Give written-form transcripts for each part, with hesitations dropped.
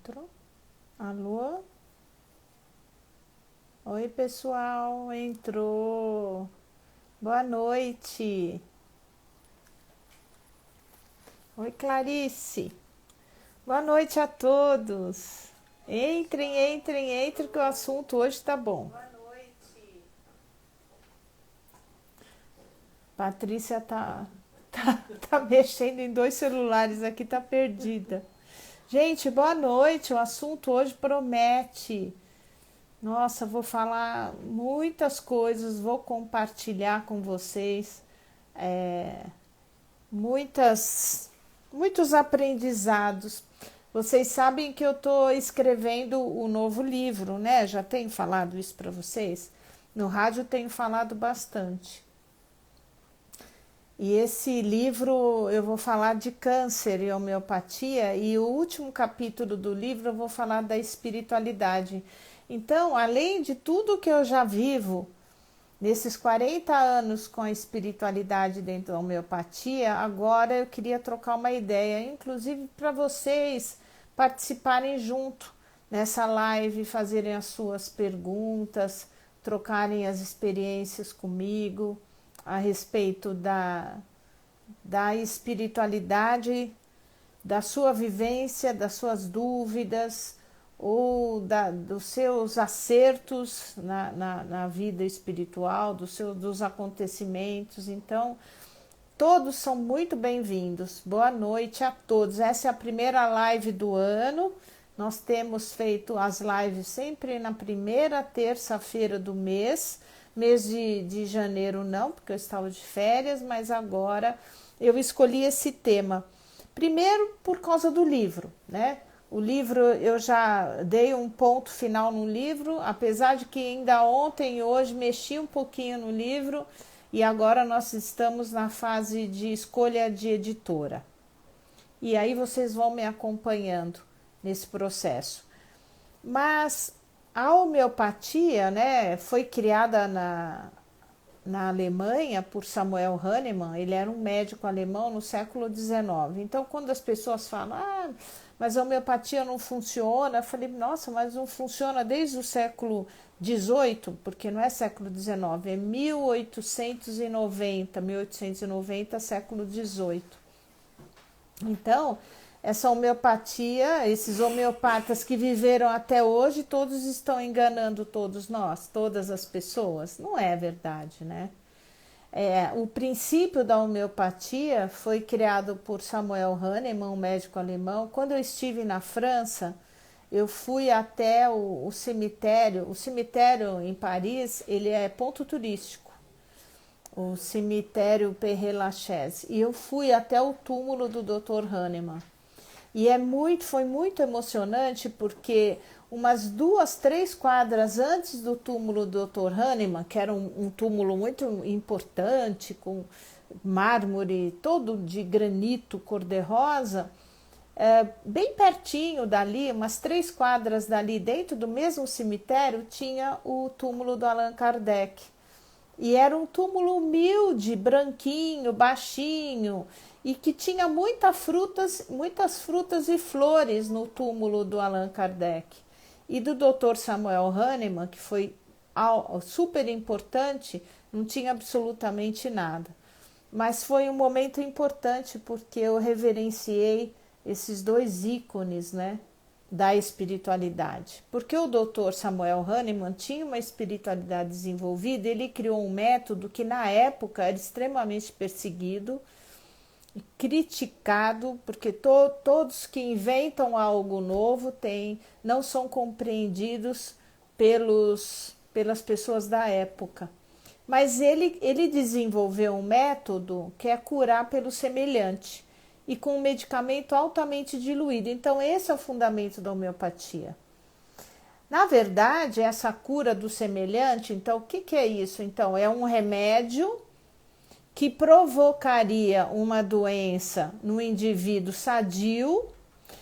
Entrou? Alô? Oi, pessoal, entrou. Boa noite. Oi, Clarice. Boa noite a todos. Entrem, entrem, entrem, que o assunto hoje tá bom. Patrícia tá mexendo em dois celulares aqui, tá perdida. Gente, boa noite. O assunto hoje promete. Nossa, vou falar muitas coisas, vou compartilhar com vocês muitos aprendizados. Vocês sabem que eu estou escrevendo o novo livro, né? Já tenho falado isso para vocês. No rádio tenho falado bastante. E esse livro eu vou falar de câncer e homeopatia, e o último capítulo do livro eu vou falar da espiritualidade. Então, além de tudo que eu já vivo nesses 40 anos com a espiritualidade dentro da homeopatia, agora eu queria trocar uma ideia, inclusive para vocês participarem junto nessa live, fazerem as suas perguntas, trocarem as experiências comigo a respeito da espiritualidade, da sua vivência, das suas dúvidas ou dos seus acertos na vida espiritual, dos acontecimentos. Então, todos são muito bem-vindos. Boa noite a todos. Essa é a primeira live do ano. Nós temos feito as lives sempre na primeira terça-feira do mês. Mês de janeiro não, porque eu estava de férias, mas agora eu escolhi esse tema. Primeiro, por causa do livro, né? O livro, eu já dei um ponto final no livro, apesar de que ainda ontem e hoje mexi um pouquinho no livro, e agora nós estamos na fase de escolha de editora. E aí vocês vão me acompanhando nesse processo. Mas a homeopatia, né, foi criada na Alemanha por Samuel Hahnemann. Ele era um médico alemão no século XIX. Então, quando as pessoas falam, mas a homeopatia não funciona, eu falei, nossa, mas não funciona desde o século XVIII, porque não é século XIX, é 1890, século XVIII. Então, essa homeopatia, esses homeopatas que viveram até hoje, todos estão enganando todos nós, todas as pessoas. Não é verdade, né? O princípio da homeopatia foi criado por Samuel Hahnemann, um médico alemão. Quando eu estive na França, eu fui até o cemitério. O cemitério em Paris, ele é ponto turístico, o cemitério Père Lachaise. E eu fui até o túmulo do Dr. Hahnemann. E foi muito emocionante porque umas 2, 3 quadras antes do túmulo do Dr. Hahnemann, que era um túmulo muito importante, com mármore todo de granito cor-de-rosa, bem pertinho dali, umas 3 quadras dali, dentro do mesmo cemitério, tinha o túmulo do Allan Kardec. E era um túmulo humilde, branquinho, baixinho, e que tinha muitas frutas e flores no túmulo do Allan Kardec. E do Dr. Samuel Hahnemann, que foi super importante, não tinha absolutamente nada. Mas foi um momento importante porque eu reverenciei esses dois ícones, né, da espiritualidade. Porque o Dr. Samuel Hahnemann tinha uma espiritualidade desenvolvida, ele criou um método que na época era extremamente perseguido, criticado, porque todos que inventam algo novo não são compreendidos pelas pessoas da época. Mas ele desenvolveu um método que é curar pelo semelhante e com um medicamento altamente diluído. Então, esse é o fundamento da homeopatia. Na verdade, essa cura do semelhante, então, o que é isso? Então, é um remédio que provocaria uma doença no indivíduo sadio.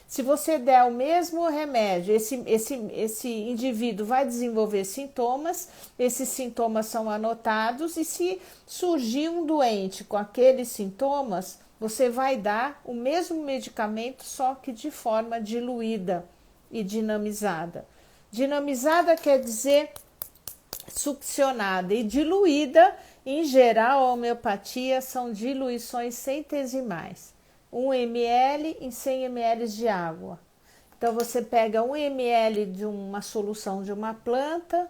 Se você der o mesmo remédio, esse indivíduo vai desenvolver sintomas, esses sintomas são anotados, e se surgir um doente com aqueles sintomas, você vai dar o mesmo medicamento, só que de forma diluída, e dinamizada. Dinamizada quer dizer succionada, e diluída, em geral, a homeopatia são diluições centesimais. 1 ml em 100 ml de água. Então, você pega 1 ml de uma solução de uma planta,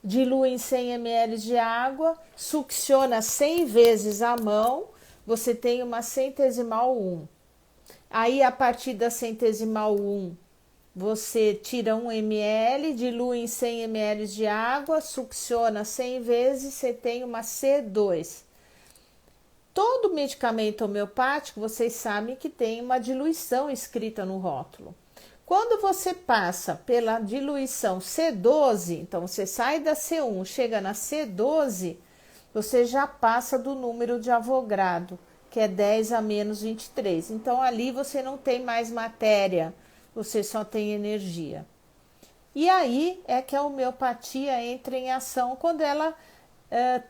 dilui em 100 ml de água, succiona 100 vezes a mão, você tem uma centesimal 1. Aí, a partir da centesimal 1, você tira 1 ml, dilui em 100 ml de água, succiona 100 vezes, você tem uma C2. Todo medicamento homeopático, vocês sabem que tem uma diluição escrita no rótulo. Quando você passa pela diluição C12, então você sai da C1, chega na C12, você já passa do número de Avogadro, que é 10 a menos 23. Então, ali você não tem mais matéria, você só tem energia. E aí é que a homeopatia entra em ação quando ela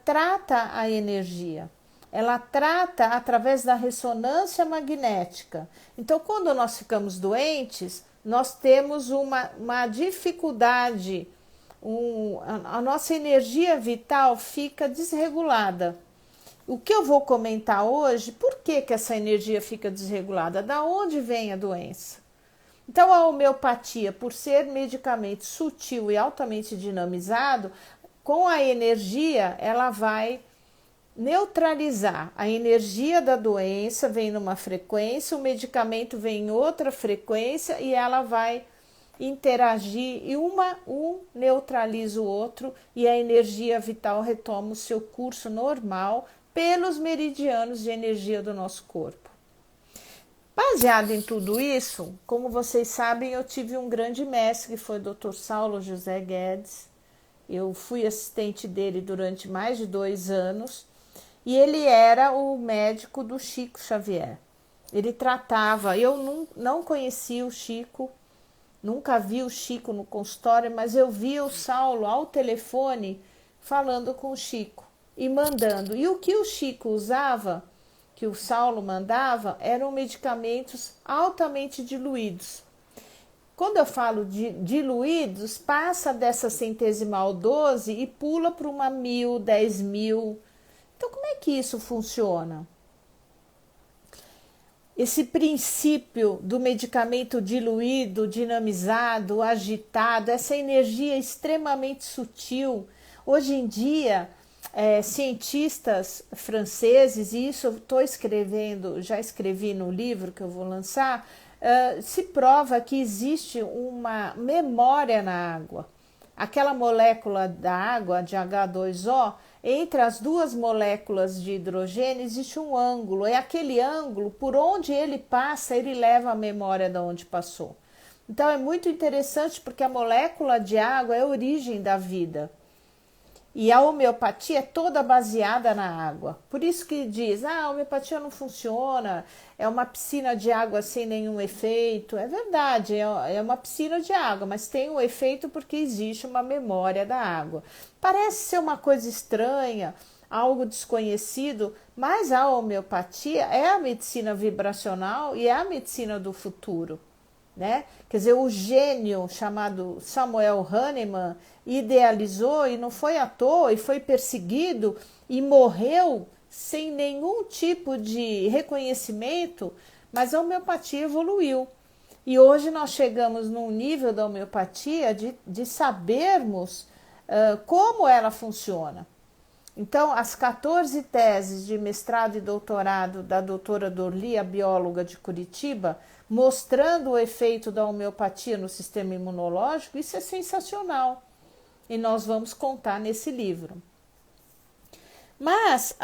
trata a energia. Ela trata através da ressonância magnética. Então, quando nós ficamos doentes, nós temos uma dificuldade, a nossa energia vital fica desregulada. O que eu vou comentar hoje, por que essa energia fica desregulada? Da onde vem a doença? Então, a homeopatia, por ser medicamento sutil e altamente dinamizado, com a energia, ela vai neutralizar a energia da doença, vem numa frequência, o medicamento vem em outra frequência e ela vai interagir e um neutraliza o outro e a energia vital retoma o seu curso normal pelos meridianos de energia do nosso corpo. Baseado em tudo isso, como vocês sabem, eu tive um grande mestre que foi o Dr. Saulo José Guedes. Eu fui assistente dele durante mais de 2 anos. E ele era o médico do Chico Xavier. Ele tratava, eu não conhecia o Chico, nunca vi o Chico no consultório, mas eu vi o Saulo ao telefone falando com o Chico e mandando. E o que o Chico usava, que o Saulo mandava, eram medicamentos altamente diluídos. Quando eu falo de diluídos, passa dessa centesimal 12 e pula para uma 1000, 10.000. Então, como é que isso funciona? Esse princípio do medicamento diluído, dinamizado, agitado, essa energia extremamente sutil. Hoje em dia, cientistas franceses, e isso eu estou escrevendo, já escrevi no livro que eu vou lançar, se prova que existe uma memória na água. Aquela molécula da água, de H2O, entre as duas moléculas de hidrogênio existe um ângulo, é aquele ângulo, por onde ele passa, ele leva a memória de onde passou. Então é muito interessante porque a molécula de água é a origem da vida. E a homeopatia é toda baseada na água. Por isso que diz, a homeopatia não funciona, é uma piscina de água sem nenhum efeito. É verdade, é uma piscina de água, mas tem um efeito porque existe uma memória da água. Parece ser uma coisa estranha, algo desconhecido, mas a homeopatia é a medicina vibracional e é a medicina do futuro. Né? Quer dizer, o gênio chamado Samuel Hahnemann idealizou e não foi à toa e foi perseguido e morreu sem nenhum tipo de reconhecimento, mas a homeopatia evoluiu. E hoje nós chegamos num nível da homeopatia de sabermos como ela funciona. Então, as 14 teses de mestrado e doutorado da doutora Dorli, a bióloga de Curitiba, mostrando o efeito da homeopatia no sistema imunológico, isso é sensacional. E nós vamos contar nesse livro. Mas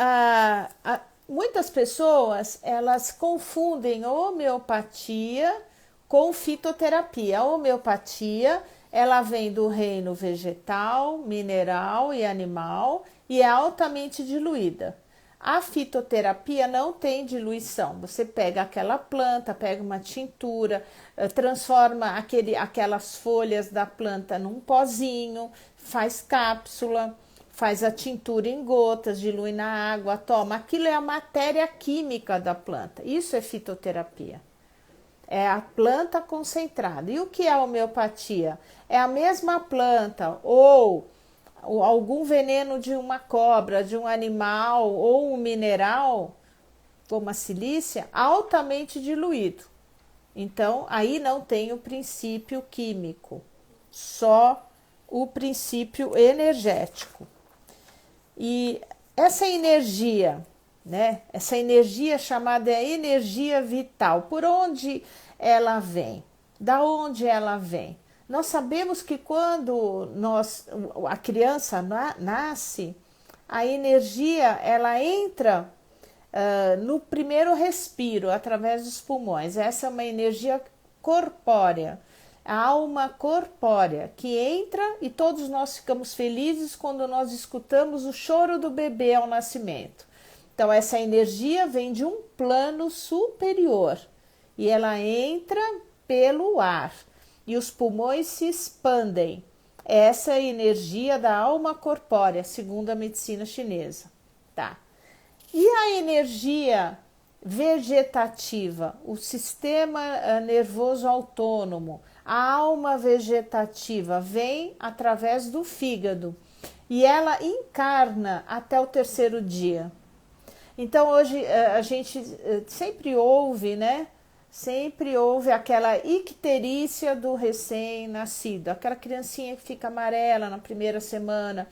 muitas pessoas, elas confundem homeopatia com fitoterapia. A homeopatia, ela vem do reino vegetal, mineral e animal e é altamente diluída. A fitoterapia não tem diluição. Você pega aquela planta, pega uma tintura, transforma aquelas folhas da planta num pozinho, faz cápsula, faz a tintura em gotas, dilui na água, toma. Aquilo é a matéria química da planta. Isso é fitoterapia. é a planta concentrada. E o que é a homeopatia? É a mesma planta ou algum veneno de uma cobra, de um animal ou um mineral, como a silícia, altamente diluído. Então, aí não tem o princípio químico, só o princípio energético. E essa energia, né? Essa energia chamada energia vital, por onde ela vem? Da onde ela vem? Nós sabemos que quando a criança nasce, a energia ela entra no primeiro respiro, através dos pulmões. Essa é uma energia corpórea, a alma corpórea, que entra e todos nós ficamos felizes quando nós escutamos o choro do bebê ao nascimento. Então, essa energia vem de um plano superior e ela entra pelo ar e os pulmões se expandem. Essa é a energia da alma corpórea, segundo a medicina chinesa. Tá? E a energia vegetativa, o sistema nervoso autônomo, a alma vegetativa vem através do fígado e ela encarna até o terceiro dia. Então hoje a gente sempre ouve, né? Sempre houve aquela icterícia do recém-nascido, aquela criancinha que fica amarela na primeira semana.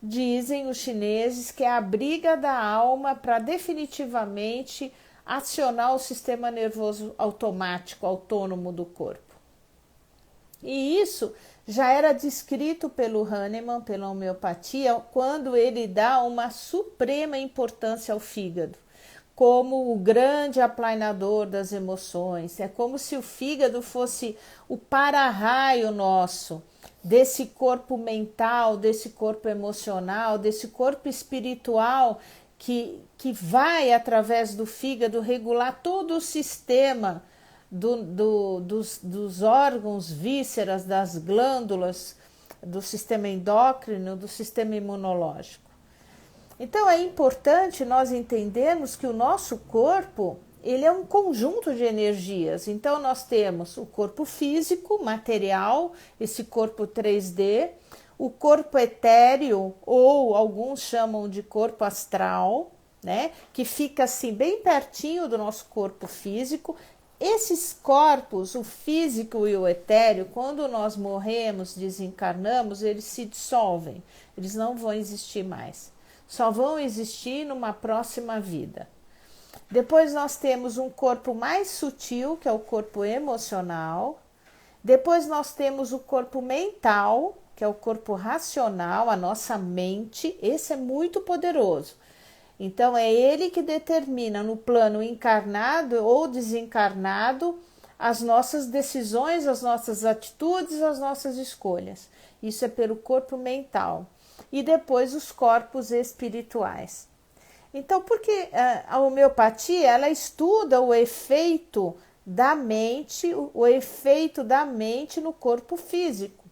Dizem os chineses que é a briga da alma para definitivamente acionar o sistema nervoso automático, autônomo do corpo. E isso já era descrito pelo Hahnemann, pela homeopatia, quando ele dá uma suprema importância ao fígado, como o grande aplanador das emoções. É como se o fígado fosse o para-raio nosso, desse corpo mental, desse corpo emocional, desse corpo espiritual que vai, através do fígado, regular todo o sistema dos órgãos, vísceras, das glândulas, do sistema endócrino, do sistema imunológico. Então é importante nós entendermos que o nosso corpo, ele é um conjunto de energias. Então nós temos o corpo físico, material, esse corpo 3D, o corpo etéreo, ou alguns chamam de corpo astral, né, que fica assim bem pertinho do nosso corpo físico. Esses corpos, o físico e o etéreo, quando nós morremos, desencarnamos, eles se dissolvem, eles não vão existir mais. Só vão existir numa próxima vida. Depois nós temos um corpo mais sutil, que é o corpo emocional. Depois nós temos o corpo mental, que é o corpo racional, a nossa mente. Esse é muito poderoso. Então é ele que determina no plano encarnado ou desencarnado as nossas decisões, as nossas atitudes, as nossas escolhas. Isso é pelo corpo mental. E depois os corpos espirituais. Então, porque a homeopatia, ela estuda o efeito da mente, no corpo físico,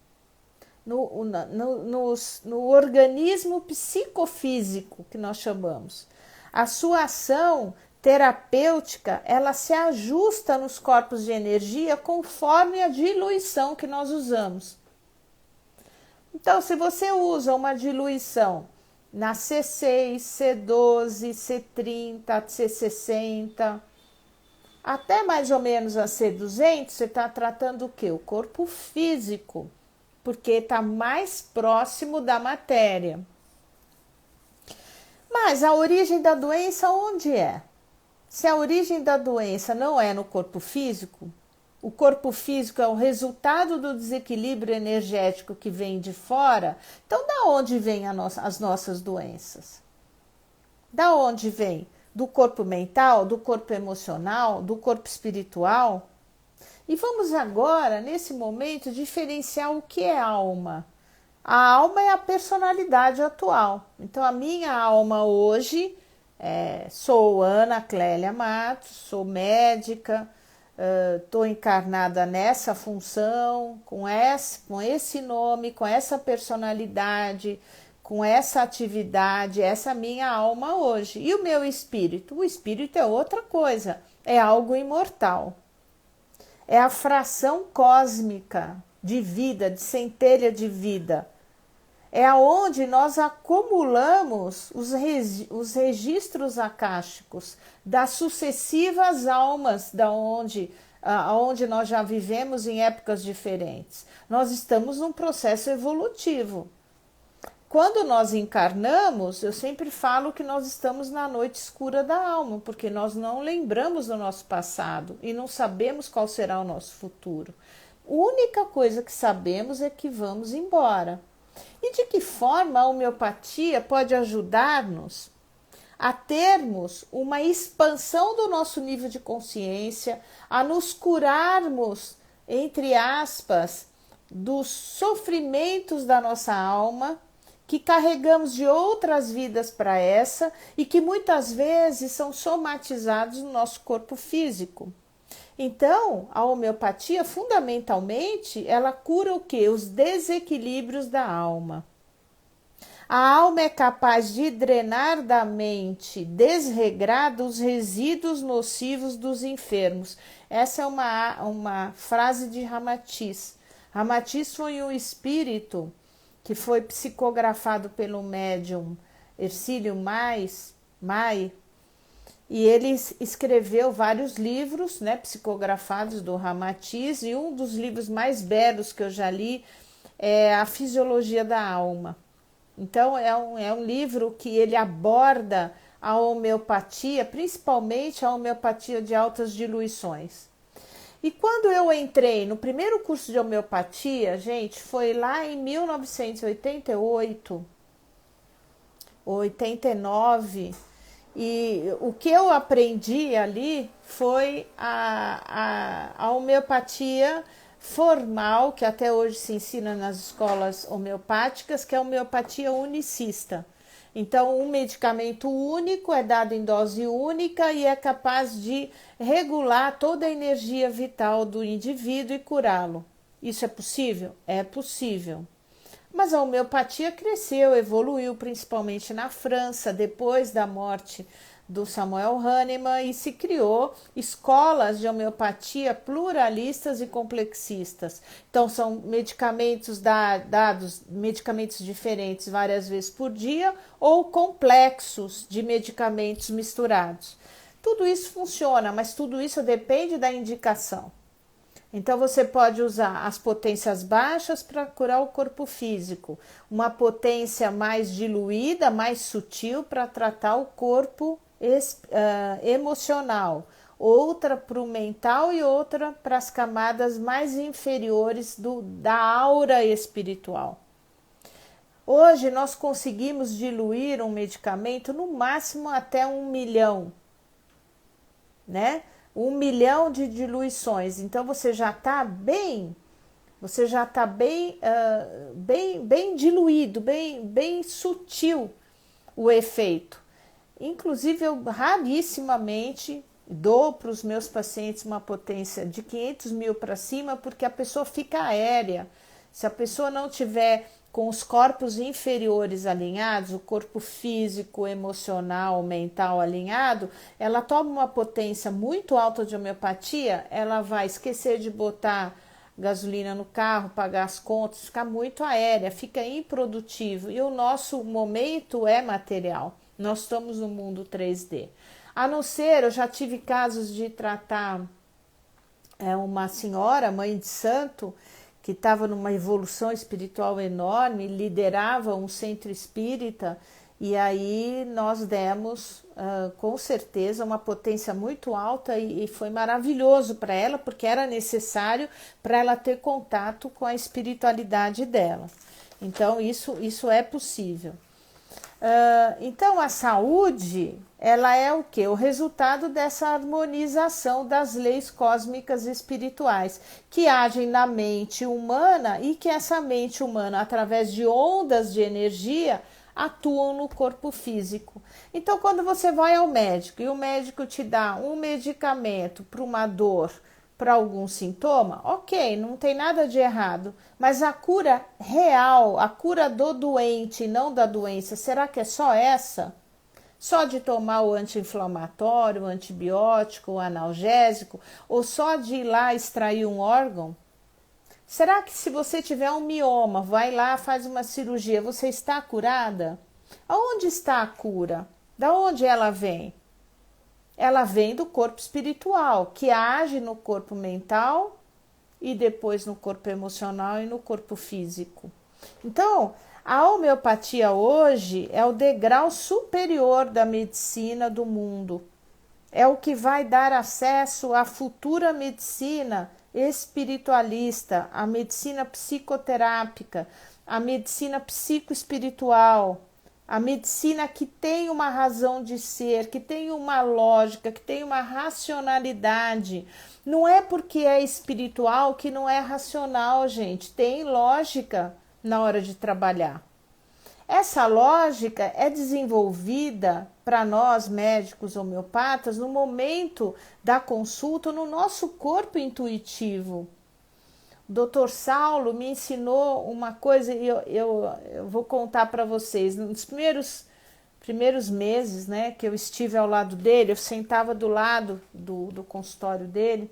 no organismo psicofísico, que nós chamamos. A sua ação terapêutica, ela se ajusta nos corpos de energia conforme a diluição que nós usamos. Então, se você usa uma diluição na C6, C12, C30, C60, até mais ou menos a C200, você está tratando o quê? O corpo físico, porque está mais próximo da matéria. Mas a origem da doença onde é? Se a origem da doença não é no corpo físico, o corpo físico é o resultado do desequilíbrio energético que vem de fora, então da onde vêm as nossas doenças? Da onde vem? Do corpo mental, do corpo emocional, do corpo espiritual? E vamos agora, nesse momento, diferenciar o que é alma. A alma é a personalidade atual. Então, a minha alma hoje, sou Ana Clélia Matos, sou médica, estou encarnada nessa função, com esse nome, com essa personalidade, com essa atividade, essa é a minha alma hoje. E o meu espírito? O espírito é outra coisa, é algo imortal. é a fração cósmica de vida, de centelha de vida. É aonde nós acumulamos os registros akáshicos das sucessivas almas onde nós já vivemos em épocas diferentes. Nós estamos num processo evolutivo. Quando nós encarnamos, eu sempre falo que nós estamos na noite escura da alma, porque nós não lembramos do nosso passado e não sabemos qual será o nosso futuro. A única coisa que sabemos é que vamos embora. E de que forma a homeopatia pode ajudar-nos a termos uma expansão do nosso nível de consciência, a nos curarmos, entre aspas, dos sofrimentos da nossa alma, que carregamos de outras vidas para essa e que muitas vezes são somatizados no nosso corpo físico. Então, a homeopatia, fundamentalmente, ela cura o quê? Os desequilíbrios da alma. A alma é capaz de drenar da mente desregrada os resíduos nocivos dos enfermos. Essa é uma frase de Ramatiz. Ramatiz foi um espírito que foi psicografado pelo médium Hercílio Mai, e ele escreveu vários livros, né, psicografados do Ramatiz, e um dos livros mais belos que eu já li é A Fisiologia da Alma. Então é um livro que ele aborda a homeopatia, principalmente a homeopatia de altas diluições. E quando eu entrei no primeiro curso de homeopatia, gente, foi lá em 1988, 89, e o que eu aprendi ali foi a homeopatia formal, que até hoje se ensina nas escolas homeopáticas, que é a homeopatia unicista. Então, um medicamento único é dado em dose única e é capaz de regular toda a energia vital do indivíduo e curá-lo. Isso é possível? É possível. Mas a homeopatia cresceu, evoluiu principalmente na França, depois da morte do Samuel Hahnemann, e se criou escolas de homeopatia pluralistas e complexistas. Então, são medicamentos dados, medicamentos diferentes várias vezes por dia, ou complexos de medicamentos misturados. Tudo isso funciona, mas tudo isso depende da indicação. Então, você pode usar as potências baixas para curar o corpo físico, uma potência mais diluída, mais sutil, para tratar o corpo emocional, outra para o mental e outra para as camadas mais inferiores da aura espiritual. Hoje, nós conseguimos diluir um medicamento no máximo até 1 milhão, né? 1 milhão de diluições. Então você já está bem diluído, bem sutil o efeito. Inclusive, eu rarissimamente dou para os meus pacientes uma potência de 500 mil para cima, porque a pessoa fica aérea. Se a pessoa não tiver com os corpos inferiores alinhados, o corpo físico, emocional, mental alinhado, ela toma uma potência muito alta de homeopatia, ela vai esquecer de botar gasolina no carro, pagar as contas, ficar muito aérea, fica improdutivo. E o nosso momento é material. Nós estamos no mundo 3D. A não ser, eu já tive casos de tratar uma senhora, mãe de santo, que estava numa evolução espiritual enorme, liderava um centro espírita, e aí nós demos, com certeza, uma potência muito alta, e foi maravilhoso para ela, porque era necessário para ela ter contato com a espiritualidade dela. Então, isso é possível. Então, a saúde, ela é o quê? O resultado dessa harmonização das leis cósmicas espirituais, que agem na mente humana e que essa mente humana, através de ondas de energia, atuam no corpo físico. Então, quando você vai ao médico e o médico te dá um medicamento para uma dor, para algum sintoma, ok, não tem nada de errado, mas a cura real, a cura do doente, não da doença, será que é só essa? Só de tomar o anti-inflamatório, o antibiótico, o analgésico, ou só de ir lá extrair um órgão? Será que se você tiver um mioma, vai lá, faz uma cirurgia, você está curada? Aonde está a cura? Da onde ela vem? Ela vem do corpo espiritual, que age no corpo mental e depois no corpo emocional e no corpo físico. Então, a homeopatia hoje é o degrau superior da medicina do mundo. É o que vai dar acesso à futura medicina espiritualista, à medicina psicoterápica, à medicina psicoespiritual, a medicina que tem uma razão de ser, que tem uma lógica, que tem uma racionalidade. Não é porque é espiritual que não é racional, gente. Tem lógica na hora de trabalhar. Essa lógica é desenvolvida para nós médicos homeopatas no momento da consulta no nosso corpo intuitivo. O Dr. Saulo me ensinou uma coisa e eu vou contar para vocês. Nos primeiros meses, né, que eu estive ao lado dele, eu sentava do lado do consultório dele,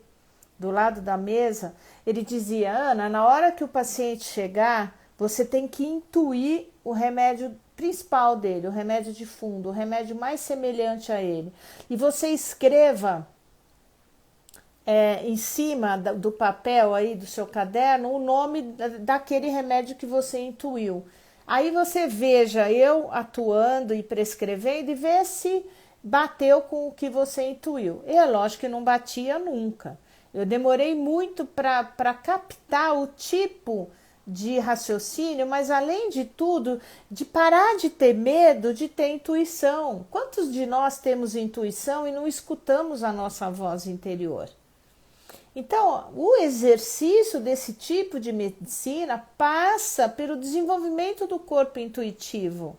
do lado da mesa. Ele dizia: Ana, na hora que o paciente chegar, você tem que intuir o remédio principal dele, o remédio de fundo, o remédio mais semelhante a ele. E você escreva em cima do papel aí do seu caderno o nome daquele remédio que você intuiu. Aí você veja eu atuando e prescrevendo e vê se bateu com o que você intuiu. E é lógico que não batia nunca. Eu demorei muito para captar o tipo de raciocínio, mas além de tudo, de parar de ter medo de ter intuição. Quantos de nós temos intuição e não escutamos a nossa voz interior? Então, o exercício desse tipo de medicina passa pelo desenvolvimento do corpo intuitivo.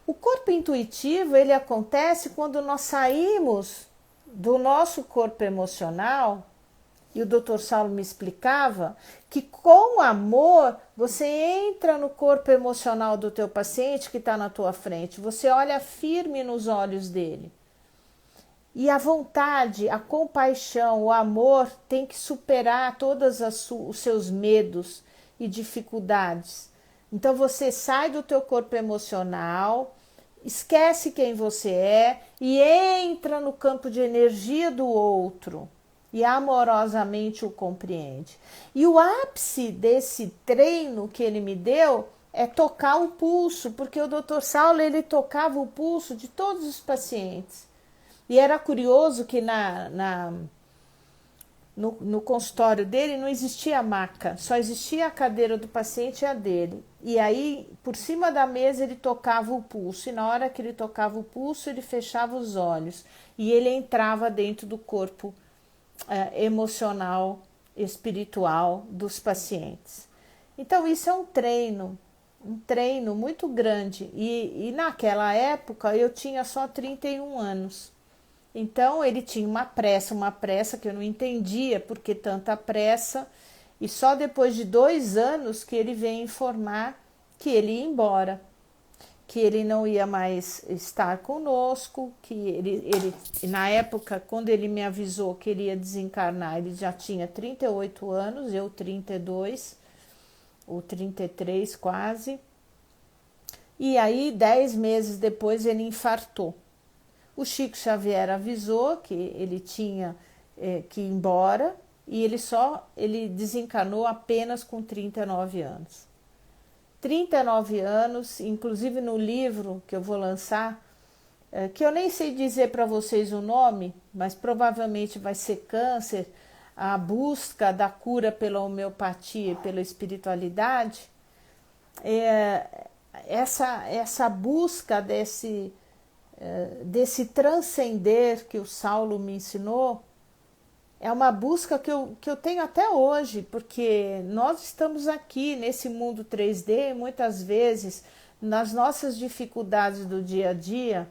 O corpo intuitivo, ele acontece quando nós saímos do nosso corpo emocional, e o Dr. Saulo me explicava que com amor você entra no corpo emocional do teu paciente que está na tua frente, você olha firme nos olhos dele. E a vontade, a compaixão, o amor tem que superar todos os seus medos e dificuldades. Então você sai do teu corpo emocional, esquece quem você é e entra no campo de energia do outro e amorosamente o compreende. E o ápice desse treino que ele me deu é tocar o pulso, porque o Dr. Saulo ele tocava o pulso de todos os pacientes. E era curioso que no consultório dele não existia maca, só existia a cadeira do paciente e a dele. E aí, por cima da mesa, ele tocava o pulso. E na hora que ele tocava o pulso, ele fechava os olhos. E ele entrava dentro do corpo emocional, espiritual dos pacientes. Então, isso é um treino muito grande. E naquela época, eu tinha só 31 anos. Então ele tinha uma pressa que eu não entendia por que tanta pressa, e só depois de 2 anos que ele veio informar que ele ia embora, que ele não ia mais estar conosco, que ele na época, quando ele me avisou que ele ia desencarnar, ele já tinha 38 anos, eu 32, ou 33 quase, e aí 10 meses depois ele infartou. O Chico Xavier avisou que ele tinha que ir embora e ele desencarnou apenas com 39 anos. 39 anos, inclusive no livro que eu vou lançar, que eu nem sei dizer para vocês o nome, mas provavelmente vai ser Câncer, a busca da cura pela homeopatia e pela espiritualidade. Essa busca desse transcender que o Saulo me ensinou, é uma busca que eu tenho até hoje, porque nós estamos aqui nesse mundo 3D, muitas vezes, nas nossas dificuldades do dia a dia,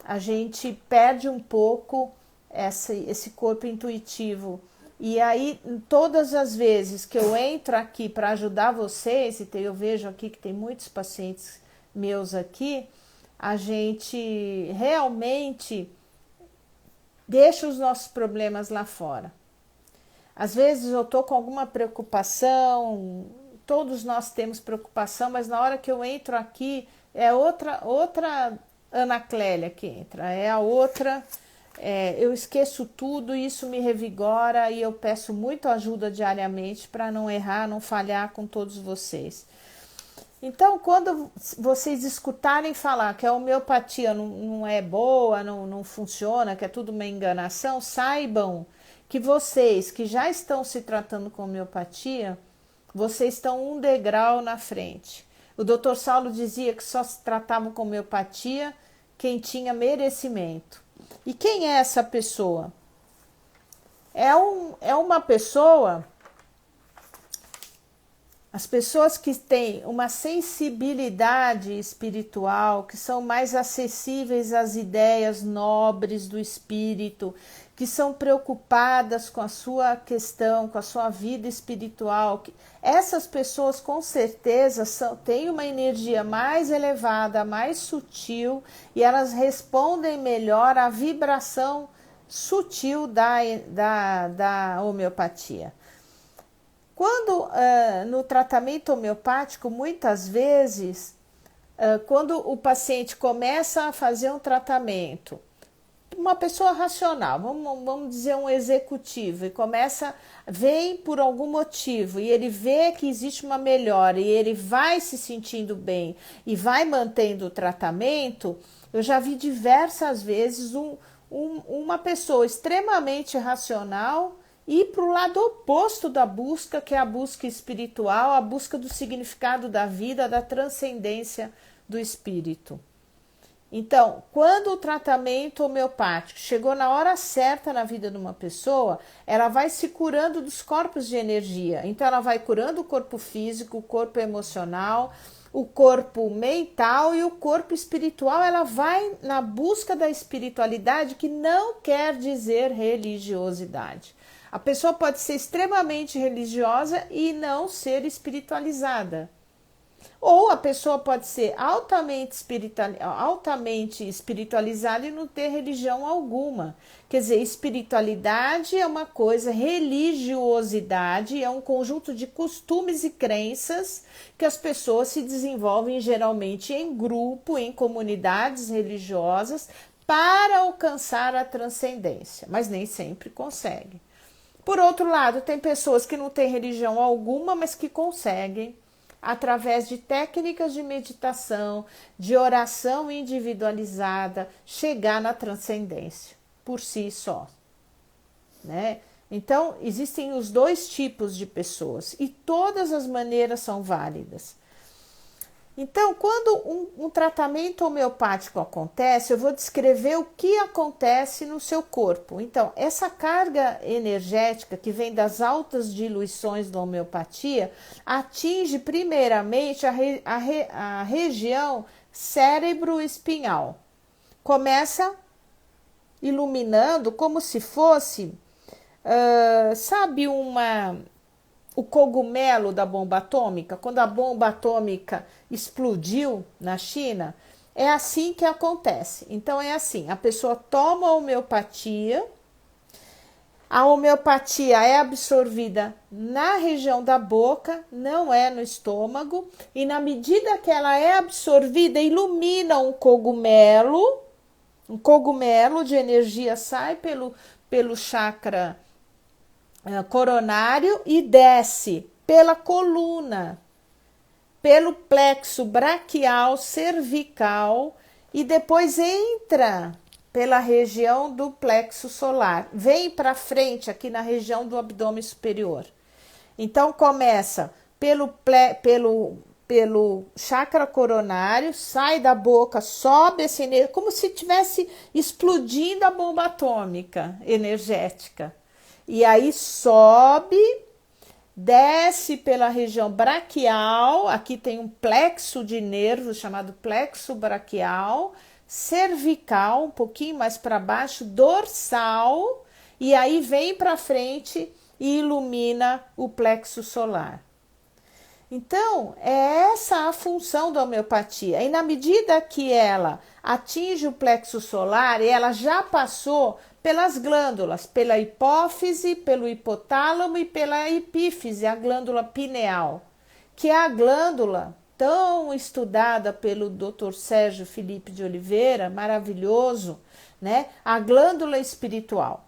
a gente perde um pouco esse corpo intuitivo. E aí, todas as vezes que eu entro aqui para ajudar vocês, e eu vejo aqui que tem muitos pacientes meus aqui, a gente realmente deixa os nossos problemas lá fora. Às vezes eu tô com alguma preocupação, todos nós temos preocupação, mas na hora que eu entro aqui, é outra Ana Clélia que entra, é a outra, eu esqueço tudo, isso me revigora e eu peço muito ajuda diariamente para não errar, não falhar com todos vocês. Então, quando vocês escutarem falar que a homeopatia não é boa, não funciona, que é tudo uma enganação, saibam que vocês que já estão se tratando com homeopatia, vocês estão um degrau na frente. O Dr. Saulo dizia que só se tratava com homeopatia quem tinha merecimento. E quem é essa pessoa? É uma pessoa... As pessoas que têm uma sensibilidade espiritual, que são mais acessíveis às ideias nobres do espírito, que são preocupadas com a sua questão, com a sua vida espiritual, essas pessoas com certeza têm uma energia mais elevada, mais sutil, e elas respondem melhor à vibração sutil da homeopatia. Quando no tratamento homeopático, muitas vezes, quando o paciente começa a fazer um tratamento, uma pessoa racional, vamos dizer um executivo, e vem por algum motivo, e ele vê que existe uma melhora, e ele vai se sentindo bem, e vai mantendo o tratamento, eu já vi diversas vezes uma pessoa extremamente racional, ir para o lado oposto da busca, que é a busca espiritual, a busca do significado da vida, da transcendência do espírito. Então, quando o tratamento homeopático chegou na hora certa na vida de uma pessoa, ela vai se curando dos corpos de energia. Então, ela vai curando o corpo físico, o corpo emocional, o corpo mental e o corpo espiritual. Ela vai na busca da espiritualidade, que não quer dizer religiosidade. A pessoa pode ser extremamente religiosa e não ser espiritualizada. Ou a pessoa pode ser altamente espiritualizada e não ter religião alguma. Quer dizer, espiritualidade é uma coisa, religiosidade é um conjunto de costumes e crenças que as pessoas se desenvolvem geralmente em grupo, em comunidades religiosas, para alcançar a transcendência, mas nem sempre conseguem. Por outro lado, tem pessoas que não têm religião alguma, mas que conseguem, através de técnicas de meditação, de oração individualizada, chegar na transcendência, por si só, né? Então, existem os dois tipos de pessoas e todas as maneiras são válidas. Então, quando um tratamento homeopático acontece, eu vou descrever o que acontece no seu corpo. Então, essa carga energética que vem das altas diluições da homeopatia atinge primeiramente a região cérebro-espinhal. Começa iluminando como se fosse, sabe, o cogumelo da bomba atômica, quando a bomba atômica explodiu na China, é assim que acontece. Então é assim, a pessoa toma a homeopatia é absorvida na região da boca, não é no estômago, e na medida que ela é absorvida, ilumina um cogumelo de energia sai pelo chakra coronário e desce pela coluna, pelo plexo braquial, cervical e depois entra pela região do plexo solar, vem para frente aqui na região do abdômen superior. Então começa pelo chakra coronário, sai da boca, sobe essa energia, como se estivesse explodindo a bomba atômica energética. E aí sobe, desce pela região braquial, aqui tem um plexo de nervos chamado plexo braquial, cervical, um pouquinho mais para baixo, dorsal, e aí vem para frente e ilumina o plexo solar. Então, é essa a função da homeopatia. E na medida que ela atinge o plexo solar, ela já passou pelas glândulas, pela hipófise, pelo hipotálamo e pela epífise, a glândula pineal, que é a glândula tão estudada pelo Dr. Sérgio Felipe de Oliveira, maravilhoso, né? A glândula espiritual,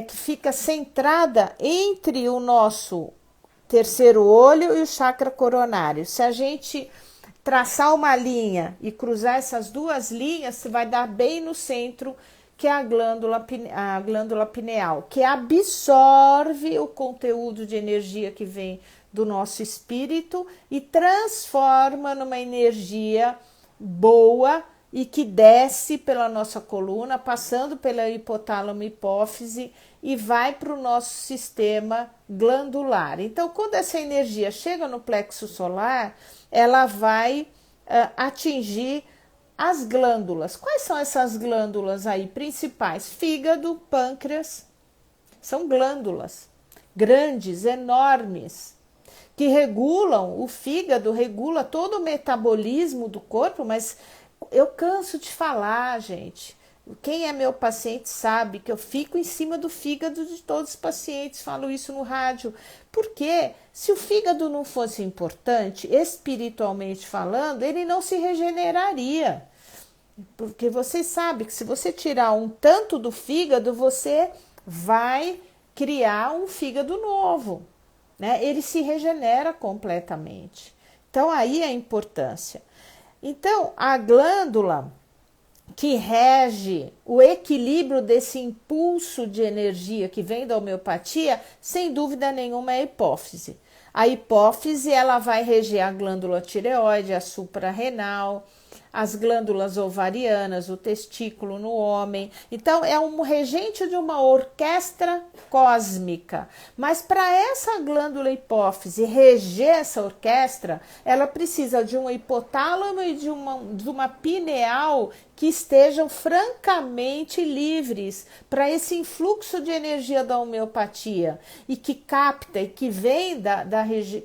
que fica centrada entre o nosso terceiro olho e o chakra coronário. Se a gente traçar uma linha e cruzar essas duas linhas, você vai dar bem no centro, que é a glândula pineal, que absorve o conteúdo de energia que vem do nosso espírito e transforma numa energia boa e que desce pela nossa coluna, passando pela hipotálamo e hipófise e vai para o nosso sistema glandular. Então, quando essa energia chega no plexo solar, ela vai atingir as glândulas. Quais são essas glândulas aí principais? Fígado, pâncreas, são glândulas grandes, enormes, que regulam, o fígado regula todo o metabolismo do corpo, mas eu canso de falar, gente. Quem é meu paciente sabe que eu fico em cima do fígado de todos os pacientes, falo isso no rádio. Porque se o fígado não fosse importante, espiritualmente falando, ele não se regeneraria. Porque você sabe que se você tirar um tanto do fígado, você vai criar um fígado novo, né? Ele se regenera completamente. Então aí a importância. Então a glândula que rege o equilíbrio desse impulso de energia que vem da homeopatia, sem dúvida nenhuma, é a hipófise. A hipófise, ela vai reger a glândula tireoide, a suprarrenal, as glândulas ovarianas, o testículo no homem. Então, é um regente de uma orquestra cósmica. Mas para essa glândula hipófise reger essa orquestra, ela precisa de um hipotálamo e de uma pineal que estejam francamente livres para esse influxo de energia da homeopatia e que capta e que vem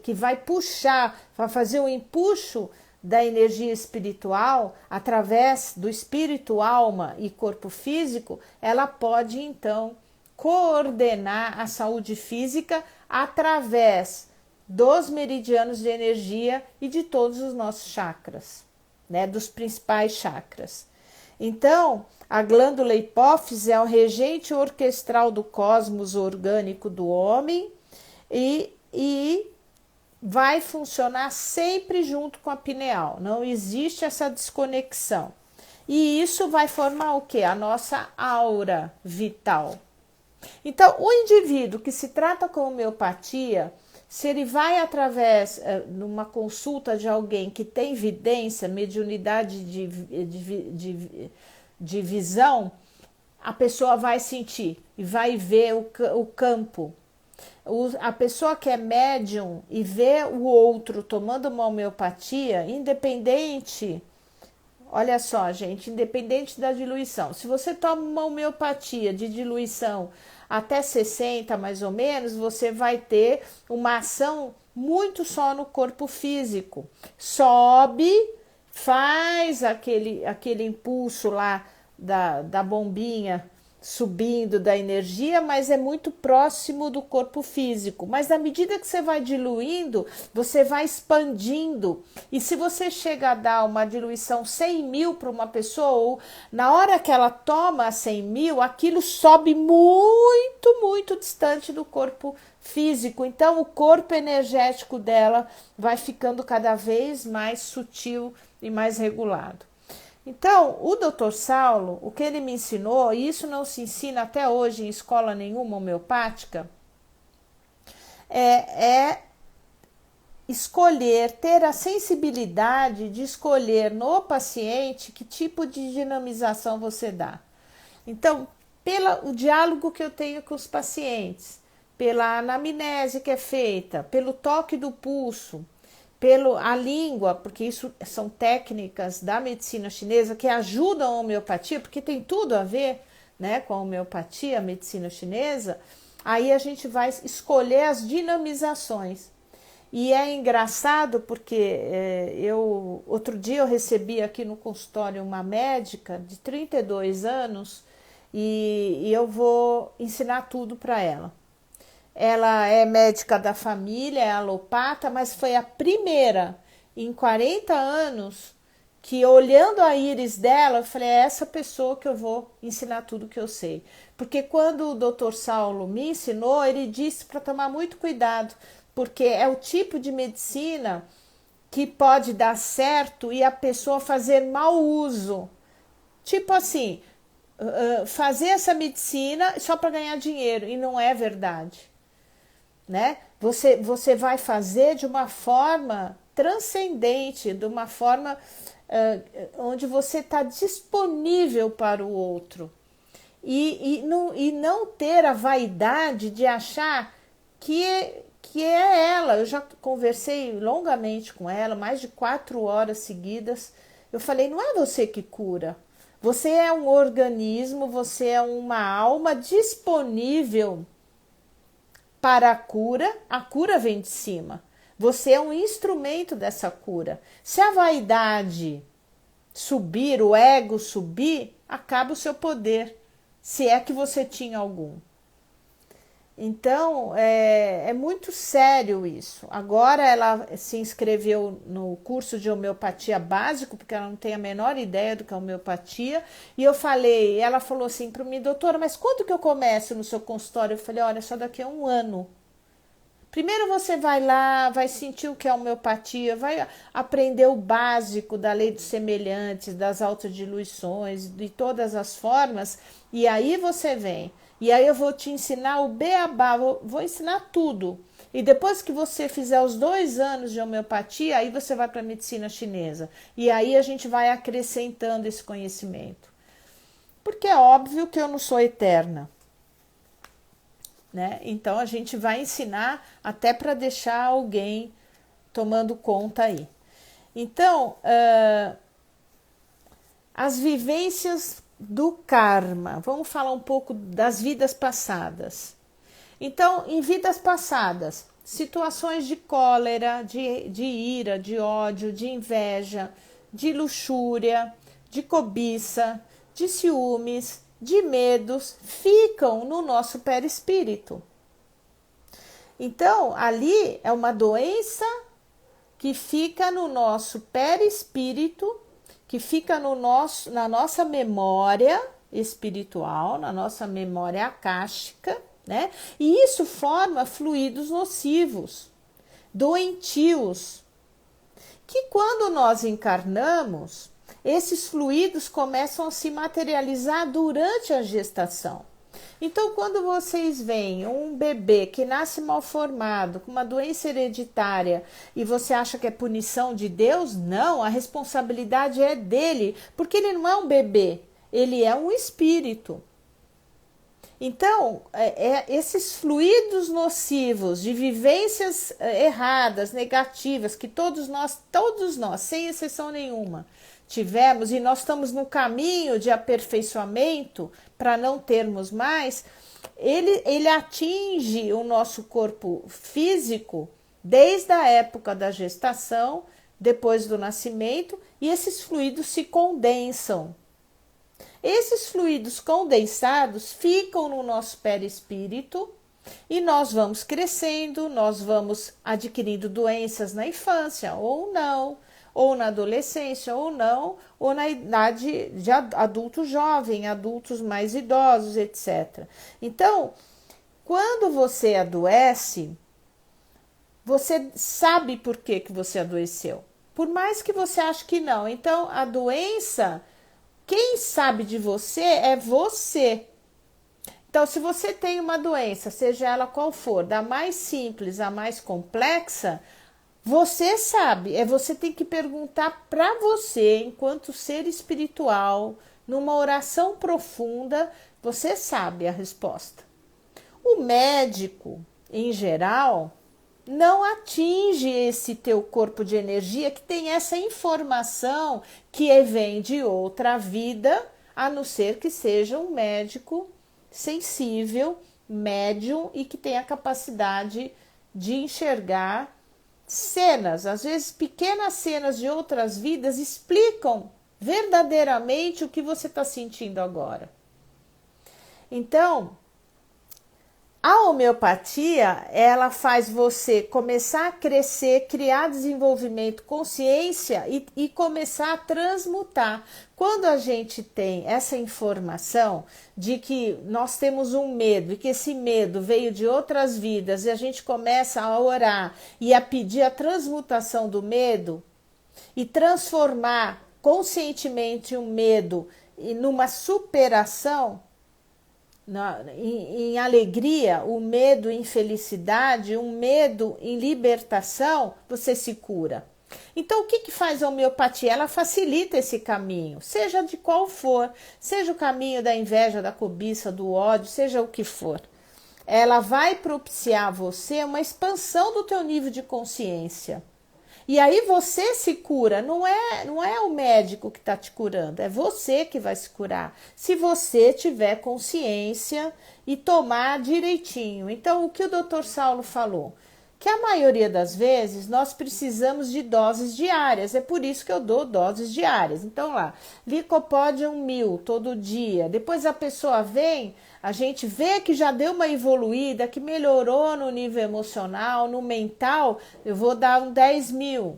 que vai puxar, vai fazer o empuxo da energia espiritual através do espírito, alma e corpo físico, ela pode então coordenar a saúde física através dos meridianos de energia e de todos os nossos chakras, né, dos principais chakras. Então, a glândula hipófise é o regente orquestral do cosmos orgânico do homem e vai funcionar sempre junto com a pineal. Não existe essa desconexão. E isso vai formar o quê? A nossa aura vital. Então, o indivíduo que se trata com homeopatia, se ele vai através, numa consulta de alguém que tem vidência, mediunidade de visão, a pessoa vai sentir e vai ver o campo. A pessoa que é médium e vê o outro tomando uma homeopatia, independente, olha só, gente, independente da diluição. Se você toma uma homeopatia de diluição até 60 mais ou menos, você vai ter uma ação muito só no corpo físico. Sobe, faz aquele impulso lá da bombinha subindo da energia, mas é muito próximo do corpo físico. Mas na medida que você vai diluindo, você vai expandindo. E se você chega a dar uma diluição 100 mil para uma pessoa, ou na hora que ela toma 100 mil, aquilo sobe muito, muito distante do corpo físico. Então o corpo energético dela vai ficando cada vez mais sutil e mais regulado. Então, o Dr. Saulo, o que ele me ensinou, e isso não se ensina até hoje em escola nenhuma homeopática, é escolher, ter a sensibilidade de escolher no paciente que tipo de dinamização você dá. Então, pelo diálogo que eu tenho com os pacientes, pela anamnese que é feita, pelo toque do pulso, a língua, porque isso são técnicas da medicina chinesa que ajudam a homeopatia, porque tem tudo a ver, né, com a homeopatia, a medicina chinesa. Aí a gente vai escolher as dinamizações. E é engraçado porque outro dia eu recebi aqui no consultório uma médica de 32 anos e eu vou ensinar tudo para ela. Ela é médica da família, é alopata, mas foi a primeira em 40 anos que, olhando a íris dela, eu falei, é essa pessoa que eu vou ensinar tudo que eu sei. Porque quando o Dr. Saulo me ensinou, ele disse para tomar muito cuidado, porque é o tipo de medicina que pode dar certo e a pessoa fazer mau uso. Tipo assim, fazer essa medicina só para ganhar dinheiro, e não é verdade, né? Você vai fazer de uma forma transcendente, de uma forma onde você está disponível para o outro. E não ter a vaidade de achar que é ela. Eu já conversei longamente com ela, mais de 4 horas seguidas. Eu falei, não é você que cura. Você é um organismo, você é uma alma disponível para a cura vem de cima. Você é um instrumento dessa cura. Se a vaidade subir, o ego subir, acaba o seu poder, se é que você tinha algum. Então, é muito sério isso. Agora ela se inscreveu no curso de homeopatia básico, porque ela não tem a menor ideia do que é homeopatia. E ela falou assim para mim, doutora, mas quando que eu começo no seu consultório? Eu falei, olha, só daqui a 1 ano. Primeiro você vai lá, vai sentir o que é homeopatia, vai aprender o básico da lei dos semelhantes, das autodiluições, de todas as formas, e aí você vem. E aí eu vou te ensinar o beabá, vou ensinar tudo. E depois que você fizer os 2 anos de homeopatia, aí você vai para a medicina chinesa. E aí a gente vai acrescentando esse conhecimento. Porque é óbvio que eu não sou eterna, né? Então a gente vai ensinar até para deixar alguém tomando conta aí. Então, as vivências do karma. Vamos falar um pouco das vidas passadas. Então, em vidas passadas, situações de cólera, de ira, de ódio, de inveja, de luxúria, de cobiça, de ciúmes, de medos, ficam no nosso perispírito. Então, ali é uma doença que fica no nosso perispírito, que fica na nossa memória espiritual, na nossa memória akáshica, né? E isso forma fluidos nocivos, doentios, que quando nós encarnamos, esses fluidos começam a se materializar durante a gestação. Então, quando vocês veem um bebê que nasce mal formado, com uma doença hereditária, e você acha que é punição de Deus, não, a responsabilidade é dele, porque ele não é um bebê, ele é um espírito. Então, esses fluidos nocivos de vivências erradas, negativas, que todos nós, sem exceção nenhuma, tivemos, e nós estamos no caminho de aperfeiçoamento para não termos mais, ele atinge o nosso corpo físico desde a época da gestação, depois do nascimento, e esses fluidos se condensam. Esses fluidos condensados ficam no nosso perispírito e nós vamos crescendo, nós vamos adquirindo doenças na infância ou não, ou na adolescência ou não, ou na idade de adulto jovem, adultos mais idosos, etc. Então, quando você adoece, você sabe por que você adoeceu, por mais que você ache que não. Então, a doença, quem sabe de você é você. Então, se você tem uma doença, seja ela qual for, da mais simples à mais complexa, você sabe, você tem que perguntar para você, enquanto ser espiritual, numa oração profunda, você sabe a resposta. O médico, em geral, não atinge esse teu corpo de energia que tem essa informação que vem de outra vida, a não ser que seja um médico sensível, médium e que tenha a capacidade de enxergar cenas, às vezes pequenas cenas de outras vidas explicam verdadeiramente o que você está sentindo agora. Então, a homeopatia, ela faz você começar a crescer, criar desenvolvimento, consciência e começar a transmutar. Quando a gente tem essa informação de que nós temos um medo e que esse medo veio de outras vidas e a gente começa a orar e a pedir a transmutação do medo e transformar conscientemente o medo numa superação, em alegria, o medo em felicidade, o medo em libertação, você se cura. Então, o que faz a homeopatia? Ela facilita esse caminho, seja de qual for, seja o caminho da inveja, da cobiça, do ódio, seja o que for. Ela vai propiciar a você uma expansão do teu nível de consciência. E aí você se cura, não é o médico que está te curando, é você que vai se curar, se você tiver consciência e tomar direitinho. Então, o que o Dr. Saulo falou? Que a maioria das vezes nós precisamos de doses diárias, é por isso que eu dou doses diárias. Então lá, Licopodium 1000 todo dia, depois a pessoa vem, a gente vê que já deu uma evoluída, que melhorou no nível emocional, no mental, eu vou dar um 10.000.